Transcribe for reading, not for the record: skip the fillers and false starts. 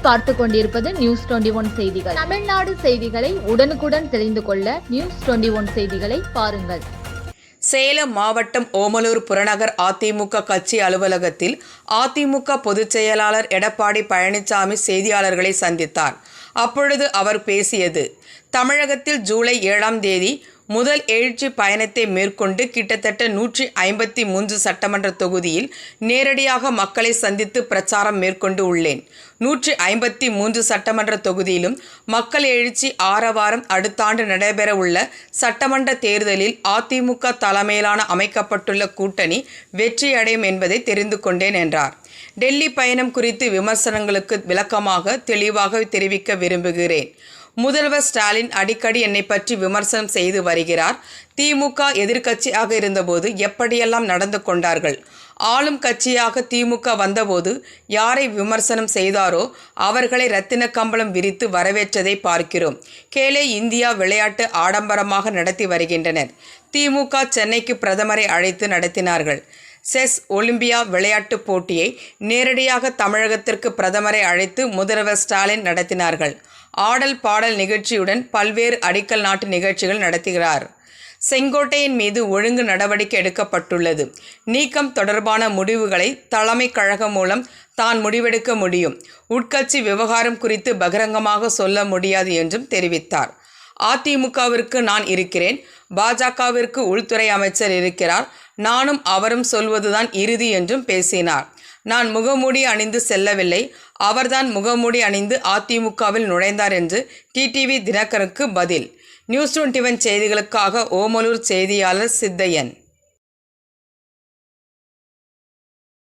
நீங்கள் பார்த்து கொண்டிருப்பது நியூஸ் 21 செய்திகள். தமிழ்நாடு செய்திகளை உடனுக்குடன் தெரிந்து கொள்ள நியூஸ் 21 செய்திகளை பாருங்கள். சேலம் மாவட்டம் ஓமலூர் புறநகர் அதிமுக கட்சி அலுவலகத்தில் அதிமுக பொதுச் செயலாளர் எடப்பாடி பழனிசாமி செய்தியாளர்களை சந்தித்தார். அப்பொழுது அவர் பேசியது, தமிழகத்தில் ஜூலை 7ஆம் தேதி முதல் எழுச்சி பயணத்தை மேற்கொண்டு கிட்டத்தட்ட 153 சட்டமன்ற தொகுதியில் நேரடியாக மக்களை சந்தித்து பிரச்சாரம் மேற்கொண்டு உள்ளேன். 153 சட்டமன்ற தொகுதியிலும் மக்கள் எழுச்சி ஆரவாரம் அடுத்த ஆண்டு நடைபெற உள்ள சட்டமன்ற தேர்தலில் அதிமுக தலைமையிலான அமைக்கப்பட்டுள்ள கூட்டணி வெற்றியடையும் என்பதை தெரிந்து கொண்டேன் என்றார். டெல்லி பயணம் குறித்து விமர்சனங்களுக்கு விளக்கமாக தெளிவாக தெரிவிக்க விரும்புகிறேன். முதல்வர் ஸ்டாலின் அடிக்கடி என்னை பற்றி விமர்சனம் செய்து வருகிறார். திமுக எதிர்க்கட்சியாக இருந்தபோது எப்படியெல்லாம் நடந்து கொண்டார்கள், ஆளும் கட்சியாக திமுக வந்தபோது யாரை விமர்சனம் செய்தாரோ அவர்களை ரத்தின கம்பளம் விரித்து வரவேற்றதை பார்க்கிறோம். கேலே இந்தியா விளையாட்டு ஆடம்பரமாக நடத்தி வருகின்றனர். திமுக சென்னைக்கு பிரதமரை அழைத்து நடத்தினார்கள். செஸ் ஒலிம்பியா விளையாட்டுப் போட்டியை நேரடியாக தமிழகத்திற்கு பிரதமரை அழைத்து முதல்வர் ஸ்டாலின் நடத்தினார்கள். ஆடல் பாடல் நிகழ்ச்சியுடன் பல்வேறு அடிக்கல் நாட்டு நிகழ்ச்சிகள் நடத்துகிறார். செங்கோட்டையின் மீது ஒழுங்கு நடவடிக்கை எடுக்கப்பட்டுள்ளது. நீக்கம் தொடர்பான முடிவுகளை தலைமை கழகம் மூலம் தான் முடிவெடுக்க முடியும். உட்கட்சி விவகாரம் குறித்து பகிரங்கமாக சொல்ல முடியாது என்றும் தெரிவித்தார். அதிமுகவிற்கு நான் இருக்கிறேன், பாஜகவிற்கு உள்துறை அமைச்சர் இருக்கிறார், நானும் அவரும் சொல்வதுதான் இறுதி என்றும் பேசினார். நான் முகமூடி அணிந்து செல்லவில்லை, அவர்தான் முகமூடி அணிந்து அதிமுகவில் நுழைந்தார் என்று டிடிவி தினகருக்கு பதில். நியூஸ் 21 செய்திகளுக்காக ஓமலூர் செய்தியாளர் சித்தையன்.